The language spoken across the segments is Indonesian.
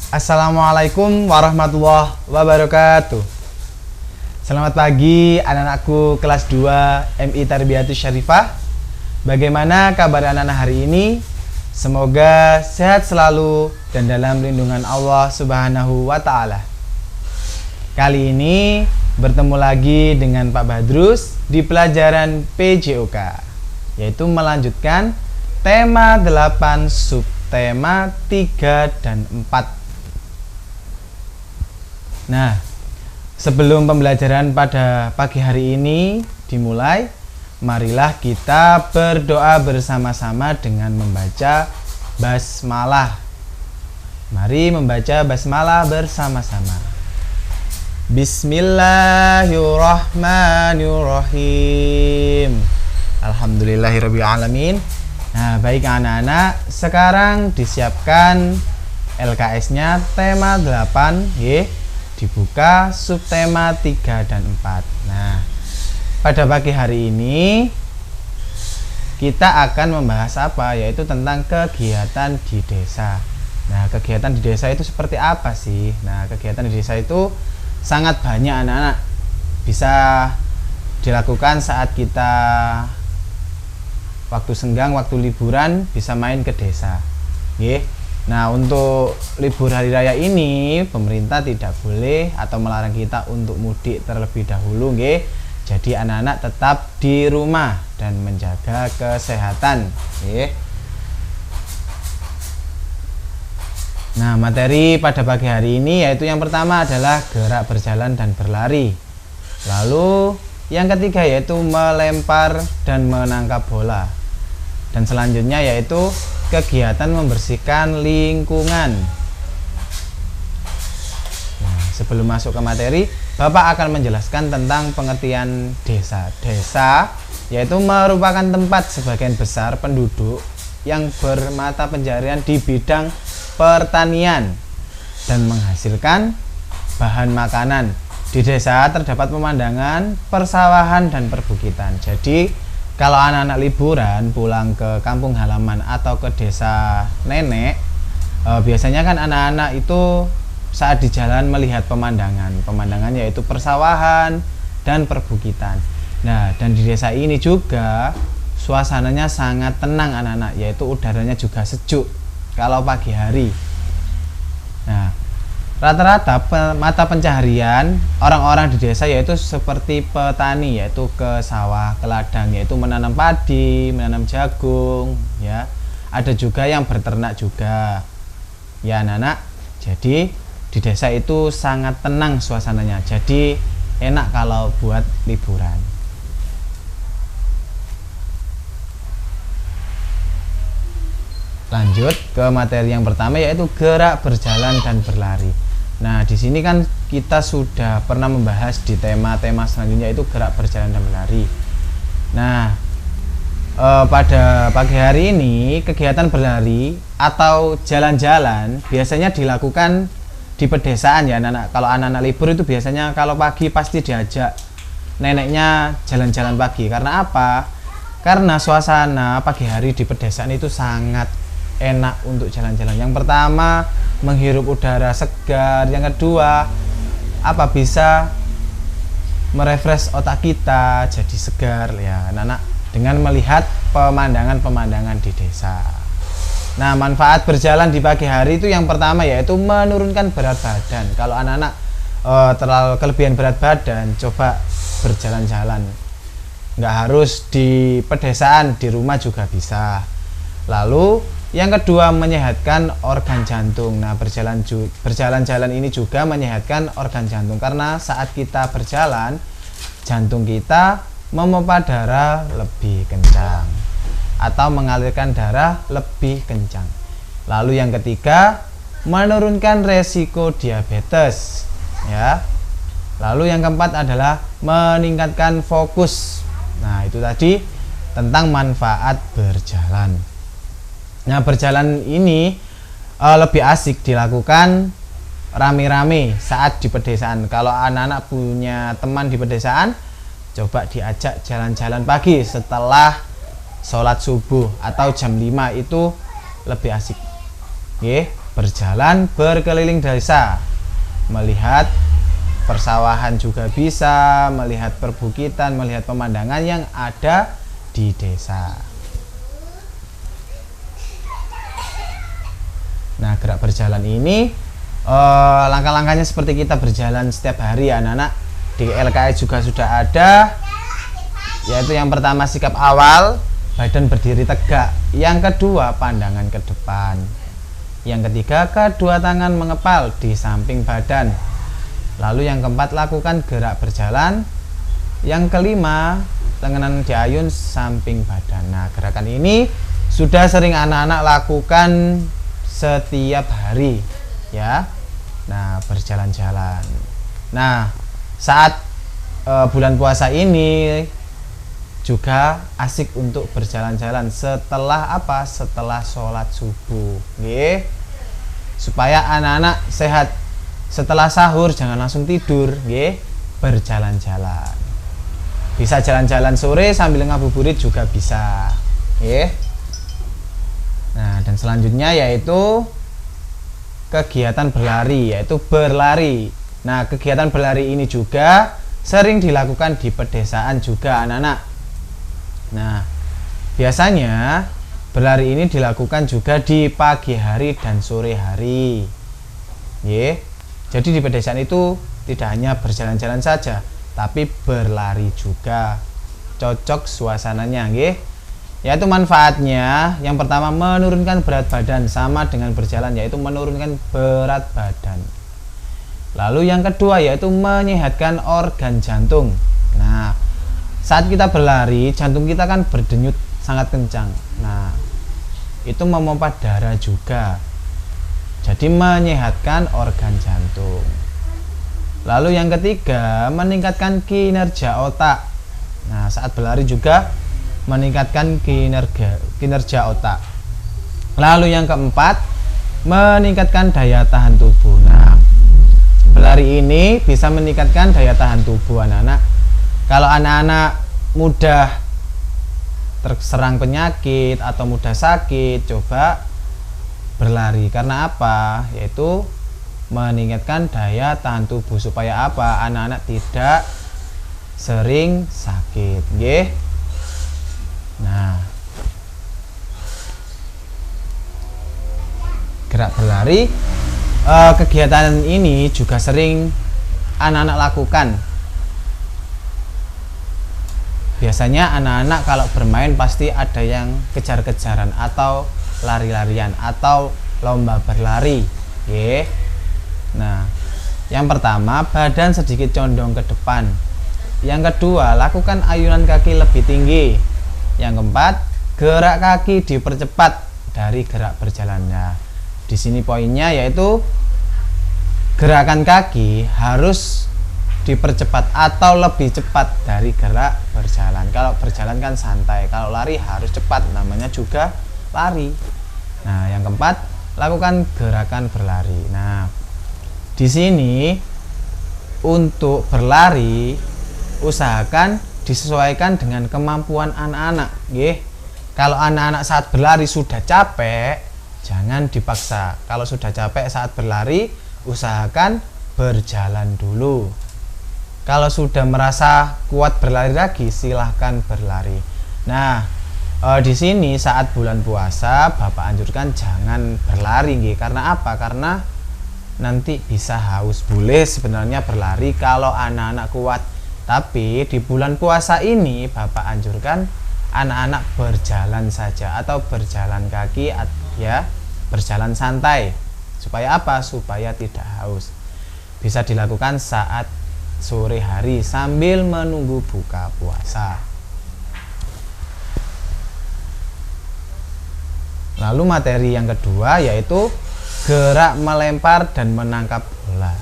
Assalamualaikum warahmatullahi wabarakatuh. Selamat pagi anak-anakku kelas 2 MI Tarbiyatus Syarifah. Bagaimana kabar anak-anak hari ini? Semoga sehat selalu dan dalam lindungan Allah Subhanahu wa Ta'ala. Kali ini bertemu lagi dengan Pak Badrus di pelajaran PJOK, yaitu melanjutkan tema 8 subtema 3 dan 4. Nah, sebelum pembelajaran pada pagi hari ini dimulai, marilah kita berdoa bersama-sama dengan membaca basmalah. Mari membaca basmalah bersama-sama. Bismillahirrahmanirrahim. Alhamdulillahirrabbilalamin. Nah, baik anak-anak, sekarang disiapkan LKS-nya tema 8, dibuka subtema 3 dan 4. Nah, pada pagi hari ini kita akan membahas apa? Yaitu tentang kegiatan di desa. Nah, kegiatan di desa itu seperti apa sih? Nah, kegiatan di desa itu sangat banyak anak-anak. Bisa dilakukan saat kita waktu senggang, waktu liburan, bisa main ke desa. Nah, untuk libur hari raya ini pemerintah tidak boleh atau melarang kita untuk mudik terlebih dahulu, Jadi anak-anak tetap di rumah dan menjaga kesehatan, Nah, materi pada pagi hari ini yaitu yang pertama adalah gerak berjalan dan berlari. Lalu yang ketiga yaitu melempar dan menangkap bola. Dan selanjutnya yaitu kegiatan membersihkan lingkungan. Nah, sebelum masuk ke materi, Bapak akan menjelaskan tentang pengertian desa. Desa yaitu merupakan tempat sebagian besar penduduk yang bermata pencaharian di bidang pertanian dan menghasilkan bahan makanan. Di desa terdapat pemandangan persawahan dan perbukitan. Jadi kalau anak-anak liburan pulang ke kampung halaman atau ke desa nenek, biasanya kan anak-anak itu saat di jalan melihat pemandangan yaitu persawahan dan perbukitan. Nah, dan di desa ini juga suasananya sangat tenang anak-anak, yaitu udaranya juga sejuk kalau pagi hari. Nah, rata-rata mata pencaharian orang-orang di desa yaitu seperti petani, yaitu ke sawah, ke ladang, yaitu menanam padi, menanam jagung, Ada juga yang berternak juga, anak-anak. Jadi di desa itu sangat tenang suasananya. Jadi enak kalau buat liburan. Lanjut ke materi yang pertama yaitu gerak berjalan dan berlari. Nah, di sini kan kita sudah pernah membahas di tema-tema selanjutnya itu gerak berjalan dan berlari. Nah, pada pagi hari ini kegiatan berlari atau jalan-jalan biasanya dilakukan di pedesaan, anak-anak. Kalau anak-anak libur itu biasanya kalau pagi pasti diajak neneknya jalan-jalan pagi. Karena apa? Karena suasana pagi hari di pedesaan itu sangat enak untuk jalan-jalan. Yang pertama, menghirup udara segar. Yang kedua, bisa merefresh otak kita jadi segar, anak-anak, dengan melihat pemandangan-pemandangan di desa. Nah, manfaat berjalan di pagi hari itu yang pertama yaitu menurunkan berat badan. Kalau anak-anak terlalu kelebihan berat badan, coba berjalan-jalan. Nggak harus di pedesaan, di rumah juga bisa. Lalu yang kedua, menyehatkan organ jantung. Nah, berjalan-jalan ini juga menyehatkan organ jantung, karena saat kita berjalan, jantung kita memompa darah lebih kencang atau mengalirkan darah lebih kencang. Lalu yang ketiga, menurunkan resiko diabetes, Lalu yang keempat adalah meningkatkan fokus. Nah, itu tadi tentang manfaat berjalan. Nah, berjalan ini lebih asik dilakukan rame-rame saat di pedesaan. Kalau anak-anak punya teman di pedesaan, coba diajak jalan-jalan pagi setelah sholat subuh atau jam 5 itu lebih asik. berjalan berkeliling desa, melihat persawahan juga bisa, melihat perbukitan, melihat pemandangan yang ada di desa. Nah, gerak berjalan ini langkah-langkahnya seperti kita berjalan setiap hari ya anak-anak. Di LKS juga sudah ada, yaitu yang pertama sikap awal, badan berdiri tegak. Yang kedua, pandangan ke depan. Yang ketiga, kedua tangan mengepal di samping badan. Lalu yang keempat, lakukan gerak berjalan. Yang kelima, lengan diayun samping badan. Nah, gerakan ini sudah sering anak-anak lakukan setiap hari ya. Nah, berjalan-jalan. Nah, saat bulan puasa ini juga asik untuk berjalan-jalan setelah apa? Setelah sholat subuh, nggih. Supaya anak-anak sehat. Setelah sahur jangan langsung tidur, nggih. Berjalan-jalan. Bisa jalan-jalan sore sambil ngabuburit juga bisa, nggih. Nah, dan selanjutnya yaitu kegiatan berlari, yaitu berlari. Nah, kegiatan berlari ini juga sering dilakukan di pedesaan juga anak-anak. Nah, biasanya berlari ini dilakukan juga di pagi hari dan sore hari. Jadi di pedesaan itu tidak hanya berjalan-jalan saja, tapi berlari juga. Cocok suasananya, nggih. Yaitu manfaatnya, yang pertama menurunkan berat badan, sama dengan berjalan, yaitu menurunkan berat badan. Lalu yang kedua yaitu menyehatkan organ jantung. Nah, saat kita berlari, jantung kita kan berdenyut sangat kencang. Nah, itu memompa darah juga. Jadi menyehatkan organ jantung. Lalu yang ketiga, meningkatkan kinerja otak. Nah, saat berlari juga meningkatkan kinerja otak. Lalu yang keempat, meningkatkan daya tahan tubuh. Nah, berlari ini bisa meningkatkan daya tahan tubuh anak-anak. Kalau anak-anak mudah terserang penyakit atau mudah sakit, coba berlari. Karena apa? Yaitu meningkatkan daya tahan tubuh. Supaya apa? Anak-anak tidak sering sakit, nggih. Nah, gerak berlari, kegiatan ini juga sering anak-anak lakukan. Biasanya anak-anak kalau bermain pasti ada yang kejar-kejaran atau lari-larian atau lomba berlari. Nah, yang pertama, badan sedikit condong ke depan. Yang kedua, lakukan ayunan kaki lebih tinggi. Yang keempat, gerak kaki dipercepat dari gerak berjalannya. Di sini poinnya yaitu gerakan kaki harus dipercepat atau lebih cepat dari gerak berjalan. Kalau berjalan kan santai, kalau lari harus cepat, namanya juga lari. Nah, yang keempat, lakukan gerakan berlari. Nah, di sini untuk berlari usahakan disesuaikan dengan kemampuan anak-anak, nggih. Kalau anak-anak saat berlari sudah capek, jangan dipaksa. Kalau sudah capek saat berlari, usahakan berjalan dulu. Kalau sudah merasa kuat berlari lagi, silahkan berlari. Nah, di sini saat bulan puasa, Bapak anjurkan jangan berlari, nggih. Karena apa? Karena nanti bisa haus. Boleh sebenarnya berlari kalau anak-anak kuat. Tapi di bulan puasa ini Bapak anjurkan anak-anak berjalan saja atau berjalan kaki ya, berjalan santai. Supaya apa? Supaya tidak haus. Bisa dilakukan saat sore hari sambil menunggu buka puasa. Lalu materi yang kedua yaitu gerak melempar dan menangkap bola.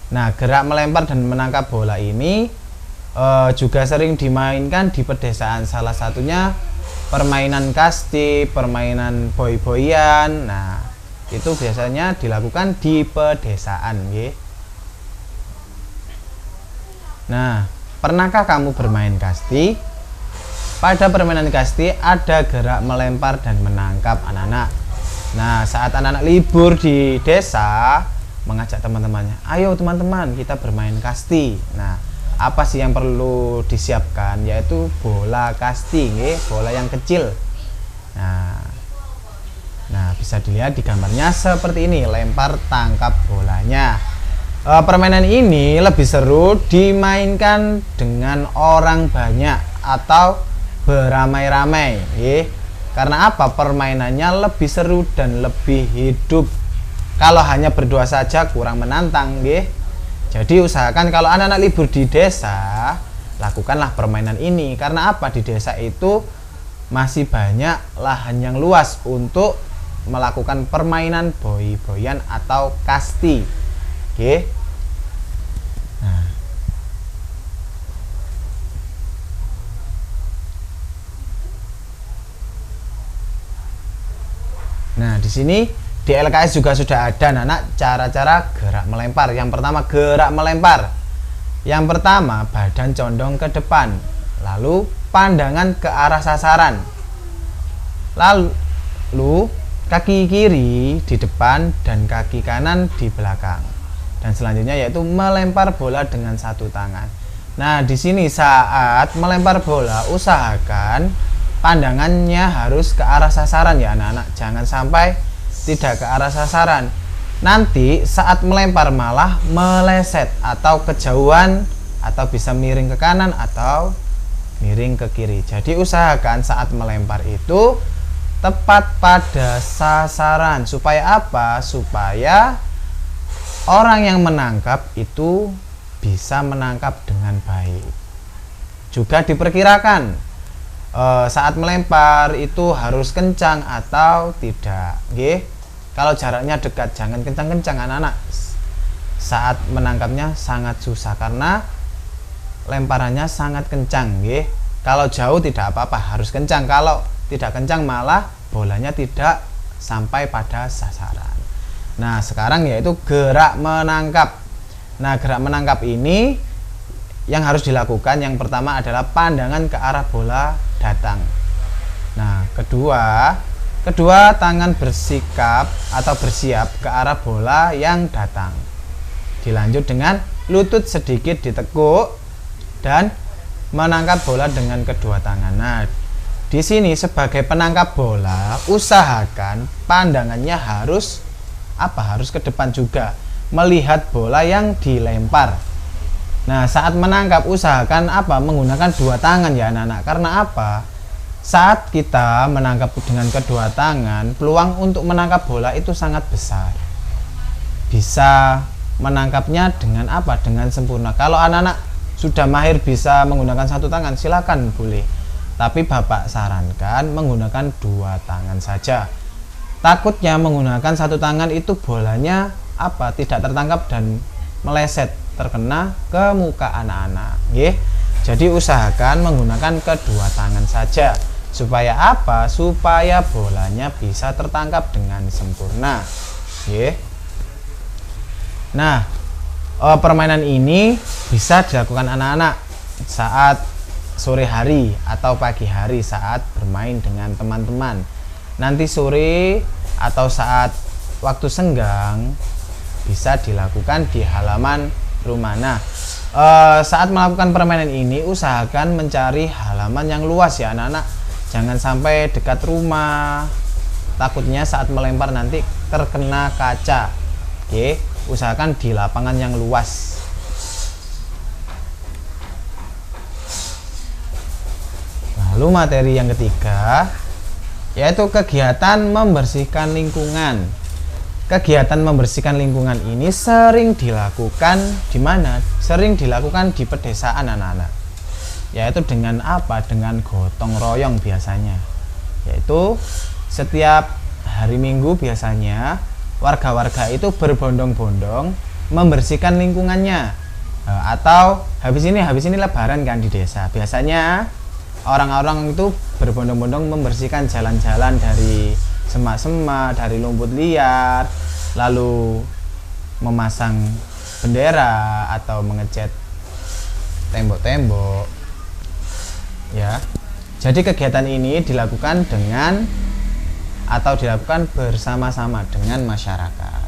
Nah, gerak melempar dan menangkap bola ini juga sering dimainkan di pedesaan. Salah satunya permainan kasti, permainan boy-boyan. Nah, itu biasanya dilakukan di pedesaan, nggih. Nah, pernahkah kamu bermain kasti? Pada permainan kasti ada gerak melempar dan menangkap anak-anak. Nah, saat anak-anak libur di desa, mengajak teman-temannya, ayo teman-teman kita bermain kasti. Nah, apa sih yang perlu disiapkan? Yaitu bola kasti, bola yang kecil. Nah, bisa dilihat di gambarnya seperti ini, lempar tangkap bolanya. Permainan ini lebih seru dimainkan dengan orang banyak atau beramai-ramai, karena apa? Permainannya lebih seru dan lebih hidup. Kalau hanya berdua saja kurang menantang, Jadi usahakan kalau anak-anak libur di desa, lakukanlah permainan ini. Karena apa? Di desa itu masih banyak lahan yang luas untuk melakukan permainan boy-boyan atau kasti. Nah, di sini di LKS juga sudah ada anak cara-cara gerak melempar. Yang pertama, gerak melempar. Yang pertama, badan condong ke depan, lalu pandangan ke arah sasaran. Lalu kaki kiri di depan dan kaki kanan di belakang. Dan selanjutnya yaitu melempar bola dengan satu tangan. Nah, di sini saat melempar bola usahakan pandangannya harus ke arah sasaran ya anak-anak. Jangan sampai tidak ke arah sasaran. Nanti saat melempar malah meleset atau kejauhan, atau bisa miring ke kanan atau miring ke kiri. Jadi usahakan saat melempar itu tepat pada sasaran. Supaya apa? Supaya orang yang menangkap itu bisa menangkap dengan baik. Juga diperkirakan saat melempar itu harus kencang atau tidak, Kalau jaraknya dekat jangan kencang-kencang anak-anak. Saat menangkapnya sangat susah karena lemparannya sangat kencang, Kalau jauh tidak apa-apa, harus kencang. Kalau tidak kencang malah bolanya tidak sampai pada sasaran. Nah, sekarang yaitu gerak menangkap. Nah, gerak menangkap ini yang harus dilakukan yang pertama adalah pandangan ke arah bola datang. Nah, kedua tangan bersikap atau bersiap ke arah bola yang datang. Dilanjut dengan lutut sedikit ditekuk dan menangkap bola dengan kedua tangan. Nah, di sini sebagai penangkap bola usahakan pandangannya harus ke depan juga, melihat bola yang dilempar. Nah, saat menangkap usahakan menggunakan dua tangan ya anak-anak. Karena apa? Saat kita menangkap dengan kedua tangan, peluang untuk menangkap bola itu sangat besar. Bisa menangkapnya dengan dengan sempurna. Kalau anak-anak sudah mahir bisa menggunakan satu tangan, silakan boleh. Tapi Bapak sarankan menggunakan dua tangan saja. Takutnya menggunakan satu tangan itu bolanya tidak tertangkap dan meleset, terkena ke muka anak-anak, Jadi usahakan menggunakan kedua tangan saja. Supaya apa? Supaya bolanya bisa tertangkap dengan sempurna, Nah, permainan ini bisa dilakukan anak-anak saat sore hari atau pagi hari saat bermain dengan teman-teman. Nanti sore atau saat waktu senggang bisa dilakukan di halaman rumah. Nah, saat melakukan permainan ini usahakan mencari halaman yang luas ya anak-anak. Jangan sampai dekat rumah, takutnya saat melempar nanti terkena kaca. Usahakan di lapangan yang luas. Lalu materi yang ketiga yaitu kegiatan membersihkan lingkungan. Kegiatan membersihkan lingkungan ini sering dilakukan di mana? Sering dilakukan di pedesaan anak-anak. Yaitu dengan dengan gotong royong biasanya. Yaitu setiap hari Minggu biasanya warga-warga itu berbondong-bondong membersihkan lingkungannya. Atau habis ini lebaran kan di desa. Biasanya orang-orang itu berbondong-bondong membersihkan jalan-jalan dari semak-semak, dari lumpur liar, lalu memasang bendera atau mengecat tembok-tembok, ya. Jadi kegiatan ini dilakukan dengan atau dilakukan bersama-sama dengan masyarakat.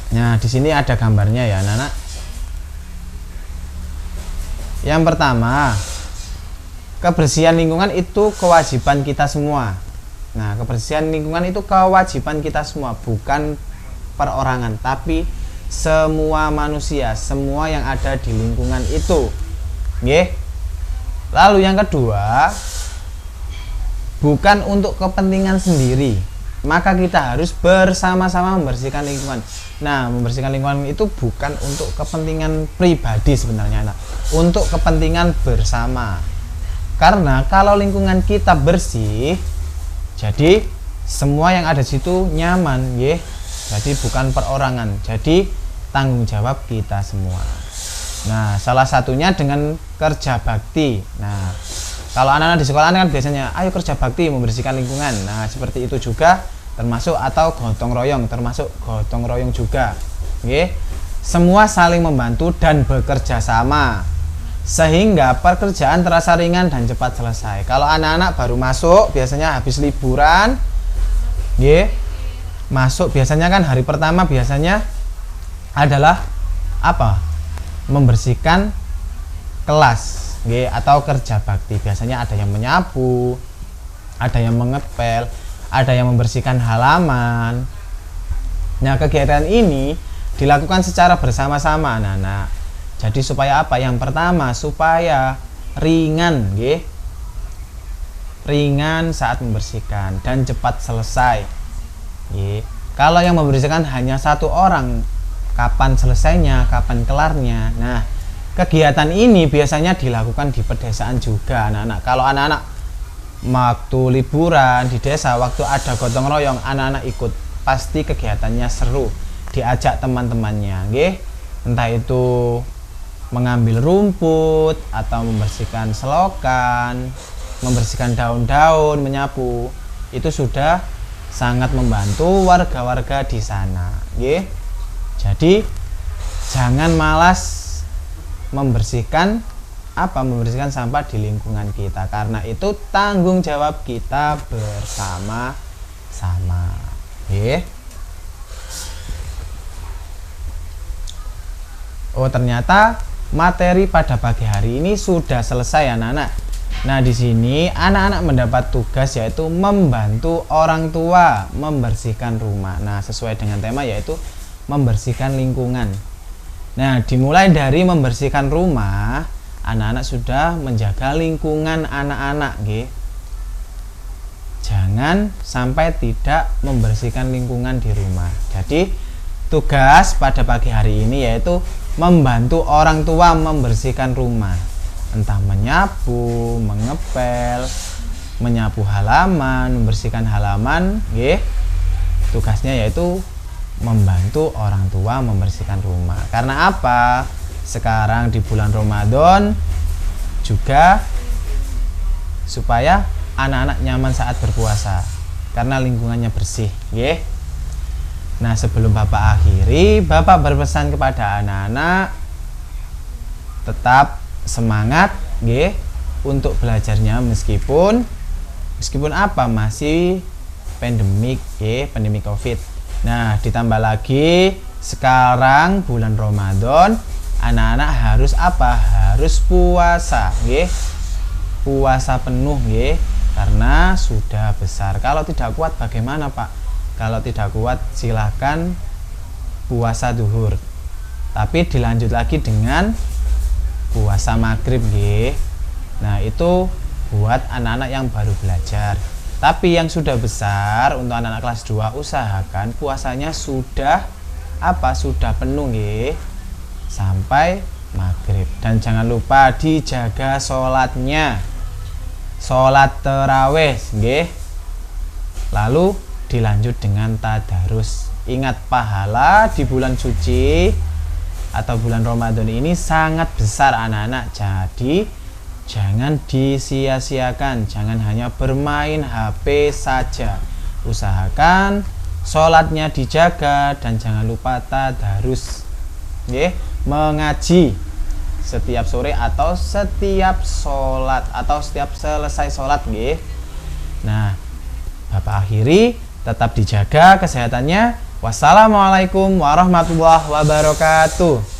Nah, di sini ada gambarnya ya, anak-anak. Yang pertama, kebersihan lingkungan itu kewajiban kita semua. Nah, kebersihan lingkungan itu kewajiban kita semua, bukan perorangan, tapi semua manusia, semua yang ada di lingkungan itu. Nggih. Lalu yang kedua, bukan untuk kepentingan sendiri, maka kita harus bersama-sama membersihkan lingkungan. Nah, membersihkan lingkungan itu bukan untuk kepentingan pribadi sebenarnya, anak, untuk kepentingan bersama. Karena kalau lingkungan kita bersih, jadi semua yang ada di situ nyaman, ya. Jadi bukan perorangan, jadi tanggung jawab kita semua. Nah, salah satunya dengan kerja bakti. Nah, kalau anak-anak di sekolah kan biasanya, ayo kerja bakti membersihkan lingkungan. Nah, seperti itu juga termasuk, atau gotong royong, termasuk gotong royong juga. Oke. Semua saling membantu dan bekerja sama sehingga pekerjaan terasa ringan dan cepat selesai. Kalau anak-anak baru masuk, biasanya habis liburan, masuk biasanya kan hari pertama biasanya adalah apa? Membersihkan kelas, atau kerja bakti. Biasanya ada yang menyapu, ada yang mengepel, ada yang membersihkan halaman. Nah, kegiatan ini dilakukan secara bersama-sama, anak-anak. Jadi supaya apa? Yang pertama, supaya ringan, ringan saat membersihkan dan cepat selesai. Kalau yang membersihkan hanya satu orang, kapan selesainya, kapan kelarnya? Nah, kegiatan ini biasanya dilakukan di pedesaan juga, anak-anak. Kalau anak-anak waktu liburan di desa, waktu ada gotong royong, anak-anak ikut, pasti kegiatannya seru, diajak teman-temannya, entah itu mengambil rumput atau membersihkan selokan, membersihkan daun-daun, menyapu. Itu sudah sangat membantu warga-warga di sana, Jadi jangan malas membersihkan membersihkan sampah di lingkungan kita, karena itu tanggung jawab kita bersama-sama. Oh, ternyata materi pada pagi hari ini sudah selesai, anak-anak. Nah, di sini anak-anak mendapat tugas yaitu membantu orang tua membersihkan rumah. Nah, sesuai dengan tema yaitu membersihkan lingkungan. Nah, dimulai dari membersihkan rumah, anak-anak sudah menjaga lingkungan anak-anak, Jangan sampai tidak membersihkan lingkungan di rumah. Jadi, tugas pada pagi hari ini yaitu membantu orang tua membersihkan rumah. Entah menyapu, mengepel, menyapu halaman, membersihkan halaman, Tugasnya yaitu membantu orang tua membersihkan rumah. Karena apa? Sekarang di bulan Ramadan juga supaya anak-anak nyaman saat berpuasa karena lingkungannya bersih, Nah, sebelum Bapak akhiri, Bapak berpesan kepada anak-anak tetap semangat, untuk belajarnya meskipun apa? Masih pandemik, pandemi Covid. Nah, ditambah lagi sekarang bulan Ramadan, anak-anak harus apa? Harus puasa, puasa penuh, karena sudah besar. Kalau tidak kuat bagaimana, Pak? Kalau tidak kuat silahkan puasa duhur, tapi dilanjut lagi dengan puasa maghrib, Nah, itu buat anak-anak yang baru belajar. Tapi yang sudah besar, untuk anak-anak kelas 2, usahakan puasanya sudah sudah penuh, sampai maghrib. Dan jangan lupa dijaga sholatnya, sholat tarawih, lalu dilanjut dengan tadarus. Ingat, pahala di bulan suci atau bulan Ramadan ini sangat besar, anak-anak. Jadi jangan disia-siakan, jangan hanya bermain HP saja. Usahakan sholatnya dijaga dan jangan lupa tadarus, mengaji setiap sore atau setiap sholat atau setiap selesai sholat nggih. Nah, Bapak akhiri, tetap dijaga kesehatannya. Wassalamualaikum warahmatullahi wabarakatuh.